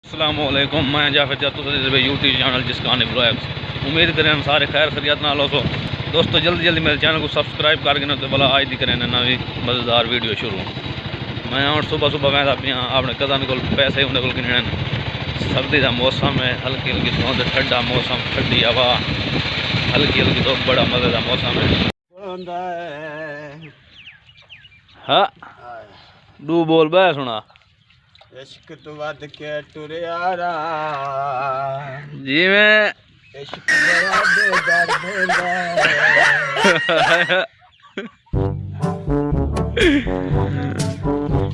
अस्सलामुअलैकुम, मैं Jafar YouTube channel जिसका आने ब्लॉग्स। उम्मीद करें हम सारे खैर खैरियत ना लो। दोस्तों जल्दी जल्दी मेरे चैनल को सब्सक्राइब करके ना तो भला आज दी करें ना भी मज़ेदार वीडियो शुरू। मैं और सुबह सुबह मैं अपने कज़न को पैसे उन्हें को गिनने सर्दी का मौसम है, हल्की हल्की धुंध, ठंडा मौसम, ठंडी हवा, हल्की हल्की तो बड़ा मज़े का मौसम है। हाँ डू बोल बह सुना इश्क तो वध के टुरियारा जी मैं इश्क बड़ा बेदर्द होंदा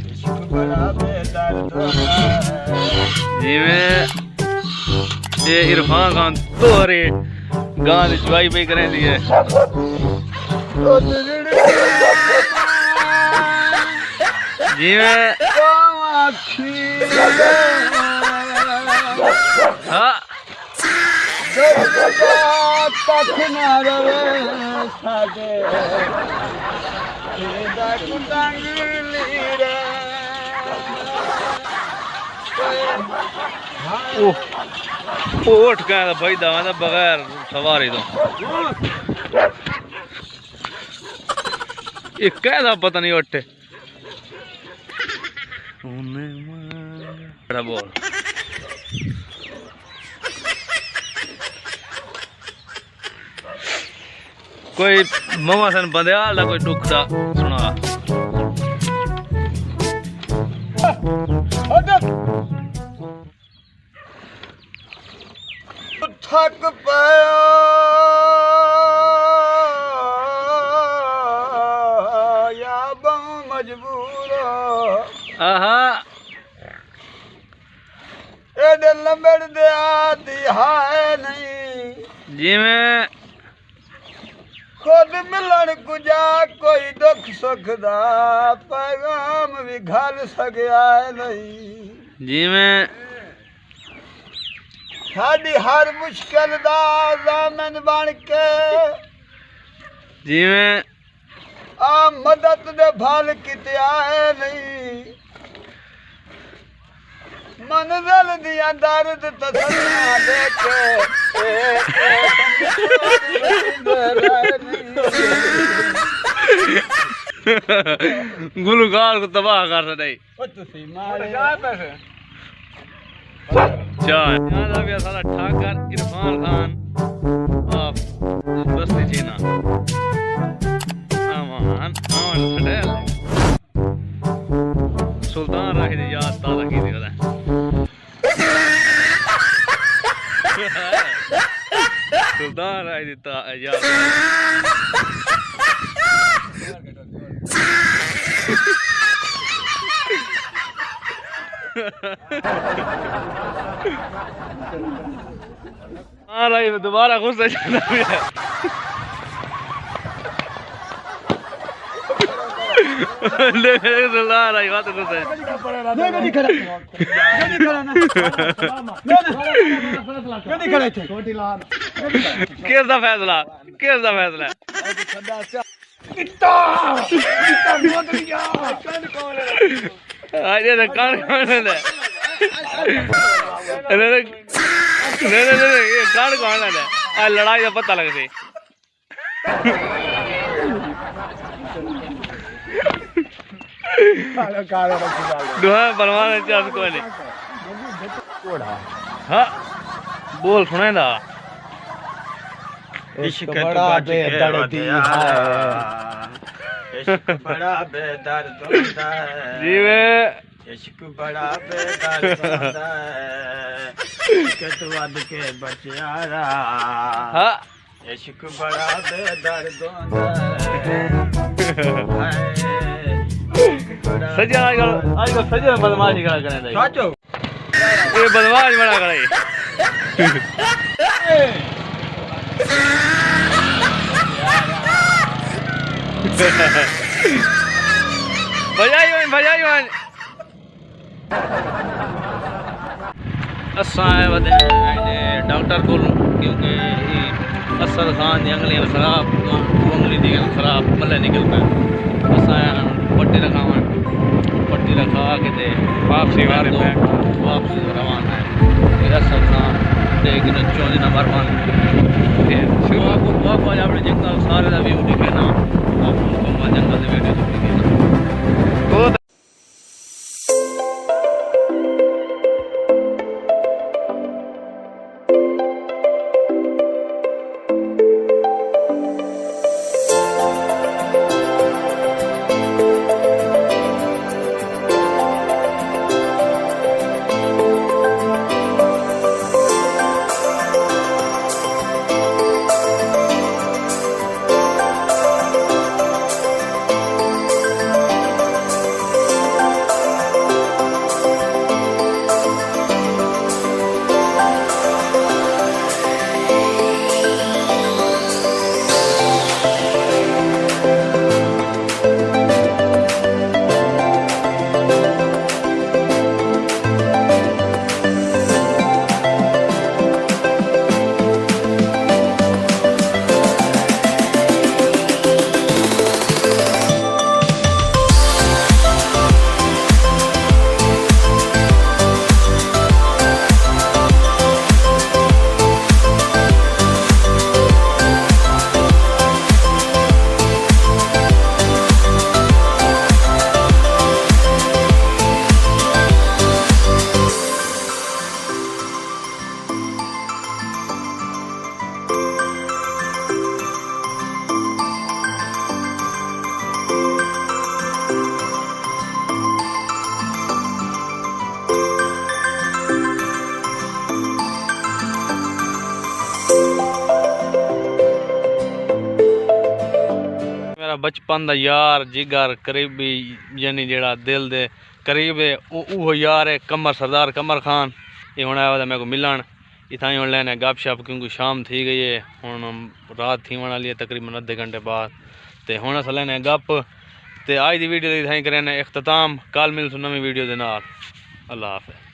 इश्क बड़ा बेदर्द होंदा जी मैं ये इरफान खान तोहरे गाने चुवाई पे करें दिए जी मैं हाँ उठ के भाई दवा बगैर सवारी तो ये कैसा पता नहीं उठे बोल कोई ममा सन बंदयाल कोई दुख दा सुना थक पाया या बहु मजबूर आहा एडे लंबड़ दे आती है नहीं जी मैं खुद मिलन गुजा कोई दुख सुख दा पैगाम भी घल सकिया नहीं जी मैं साडी हर मुश्किल दा ज़ामन बन के जी मैं आ मदद दे फल किते आए नहीं मंजिल दिया दर्द तसल्लियां देके गुलकार को तबाह कर रही सारा ठाकर इरफान खान आप बस्ती चीना अमान अमान सुल्तान राही दी याद ताज़ा की थी सुल्तान राही दी याद दोबारा गुस्सा चला किसदा फैसला लड़ाई का पता लगती बनवाने चास को नहीं हाँ बोल सुने दा इश्क बड़ा बेदर्द है इश्क बड़ा बेदर्द होता है जी वे इश्क बड़ा बेदर्द होता है इश्क तो वध के बचियारा हाँ इश्क बड़ा बेदर्द होता है सजा आजकल सजा बदमाशी करा करें साचो ये बदमाश बड़ा करे बजाई असा डॉक्टर को क्योंकि असद खान की अंगलियां खराब उंगली दी खराब मल्ले निकल पे असा पट्टी रखा के वापसी रवाना है। लेकिन 4 दिन बार बंद आपको अपने जंगल सारे का व्यू दिखे ना आपको जंगल से वीडियो दिखे ना। मेरा बचपन का यार जिगर करीबी यानी जेड़ा दिल दे करीब है वो यार है कमर सरदार कमर खान। ये हूँ आया मेरे को मिलन इतना हूँ लेने गप शप क्योंकि शाम थी गई है हूँ रात थी वाली है तकरीबन आधे घंटे बाद तो हूँ अस लेने गप तो अज की वीडियो इतना ही करें इख्तिताम। कल मिलसूँ नवी वीडियो के नाल। अल्लाह हाफ़िज़।